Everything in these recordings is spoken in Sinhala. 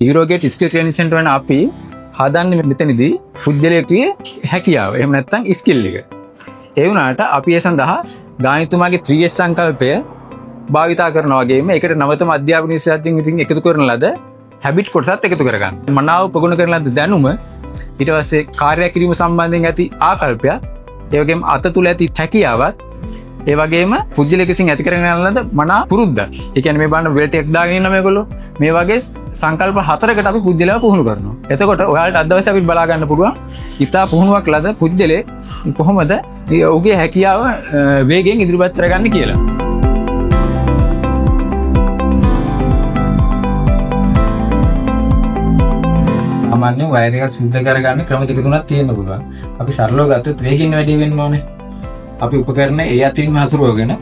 යුරෝගේට් ස්කිල් ට්‍රේනින් සෙන්ටර් වල අපි හදන්නේ මෙතනදී පුද්ගලයෙකුගේ හැකියාව. එහෙම නැත්නම් ස්කිල් එක. ඒ වුණාට අපි ඒ සඳහා ගායතුමාගේ 3S සංකල්පය භාවිතා කරනවා වගේම ඒකට නවතම අධ්‍යාපන විෂයයන් ඉතින් එකතු කරන ලද හැබිට් කොටසත් එකතු කරගන්න. මනාව ප්‍රගුණ කරන ලද දැනුම ඊට පස්සේ කාර්ය කිරීම සම්බන්ධයෙන් ඇති ආකල්පය, ඒ වගේම අත තුල ඇති හැකියාවත්, ඒ වගේම පුද්ගලයෙක් විසින් ඇති කරගෙන යන ලද මනා පුරුද්දක්. ඒ කියන්නේ මේ බලන්න වෙල්ට් එකක් දාගෙන ඉන්න මේගොල්ලෝ මේ වගේ සංකල්ප 4කට අපි පුද්ගලයා පුහුණු කරනවා. එතකොට ඔයාලට අද දවසේ අපිට බලා ගන්න පුළුවන් ඉතා පුහුණුවක් ලද පුද්ගලයෙක් කොහොමද ඔහුගේ හැකියාව වේගයෙන් ඉදිරිපත් කරගන්නේ කියලා. සාමාන්‍ය වයර් එකක් සුද්ධ කරගන්න ක්‍රම දෙක තුනක් තියෙන්න පුළුවන්. අපි සරලව ගත්තොත් වේගින් වැඩි වෙන්න ඕනේ. අපි උපකරණ ඒ අතින්ම හසුරුවගෙන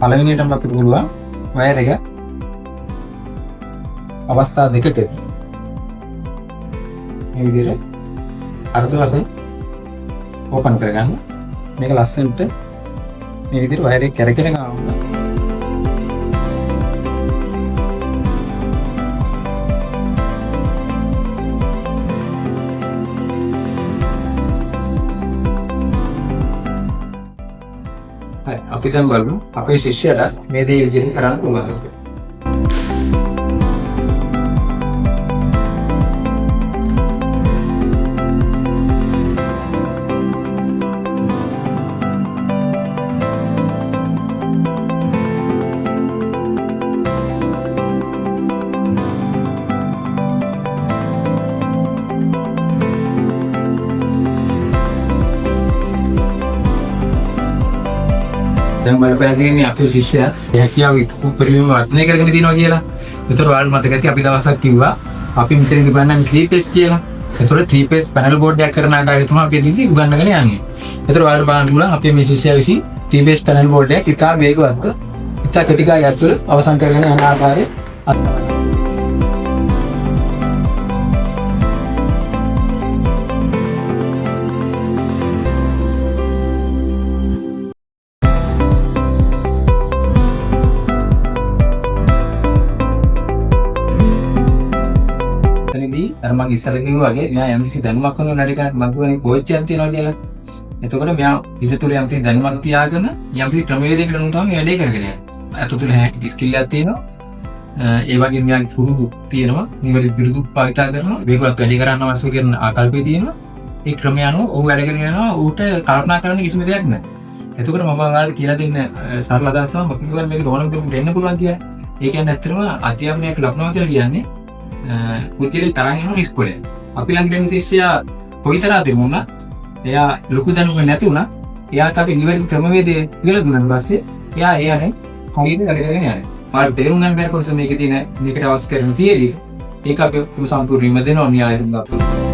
පළවෙනියටම අපිට පුළුවන් වයර් එක අවස්ථා දෙකකදී මේ විදිහට අර්ධ වශයෙන් ඕපන් කරගන්න. මේක ලස්සනට මේ විදිහට වයර් එක කැරකෙන ගමන් අපි දැන් බලමු අපේ ශිෂ්‍යයාට මේ දේ විදිහට කරන්න පුළුවන්ද. දැන් මම පැහැදිලිනේ අපේ ශිෂ්‍යයා හැකියාව උපරිම වර්ධනය කරගෙන තියෙනවා කියලා. ඒතර ඔයාලට මතක ඇති අපි දවසක් කිව්වා අපි මෙතනදී බලන්න 3 කියලා. ඒතර 3 පැනල් බෝඩ් එකක් කරන ආකාරය තමයි අපි එදින්දී උගන්වගෙන යන්නේ. ඒතර ඔයාලට බලන්න පුළුවන් අපේ මේ ශිෂ්‍යයා විසින් 3 පැනල් බෝඩ් එක ඉතා වේගවත්ව ඉතා කෙටි කාලයක් තුළ අවසන් කරගෙන යන ආකාරය අර මම ඉස්සර කිව්වා වගේ මෙයා යම්කිසි දැනුමක් වෙන වැඩ කරන්නේ මම කියන්නේ කෝච්චියක් තියනවා කියලා. එතකොට මෙයා ඉසතුරු යම්කිසි දැනුමක් තියාගෙන යම්කිසි ක්‍රමවේදයකට උන් තමයි වැඩේ කරගෙන යන්නේ. අත තුල ස්කිල් එකක් තියෙනවා. ඒ වගේම මෙයාගේ පුරුදු තියෙනවා. නිවැරදි බිරුදු පාවිච්චි කරනවා. මේකවත් වැඩි කරන්න අවශ්‍ය කරන ආකල්පය තියෙනවා. ඒ ක්‍රමය අනුව ඔහු වැඩ කරගෙන යනවා. ඌට කල්පනා කරන්න කිසිම දෙයක් නැහැ. එතකොට මම ඔයාලට කියලා දෙන්න සරල අදහසක් මම කිව්වා මේක ඕනම කෙනෙකුට දෙන්න පුළුවන් කියලා. ඒ කියන්නේ ඇත්තටම අධ්‍යාපනයක් ලබනවා කියලා කියන්නේ පුද්ගලෙක් තරම් යන ඉස්කෝලේ. අපි ළඟ ඉන්න ශිෂ්‍යයා කොයිතරම් තිබුණා එයා ලොකු දැනුමක් නැති වුණා. එයාට අපි නිවැරදි ක්‍රමවේදය කියලා දුන්නාන් පස්සේ එයා ඒ යන්නේ හරියට කරගෙන යන්නේ. මාත් තේරුම් ගන්න බැරි කොටස මේකේ තියෙන මේකට අවශ්‍ය කරන තියරි ඒක අපි සම්පූර්ණයෙන්ම දෙනවා න්‍යායෙන්ම.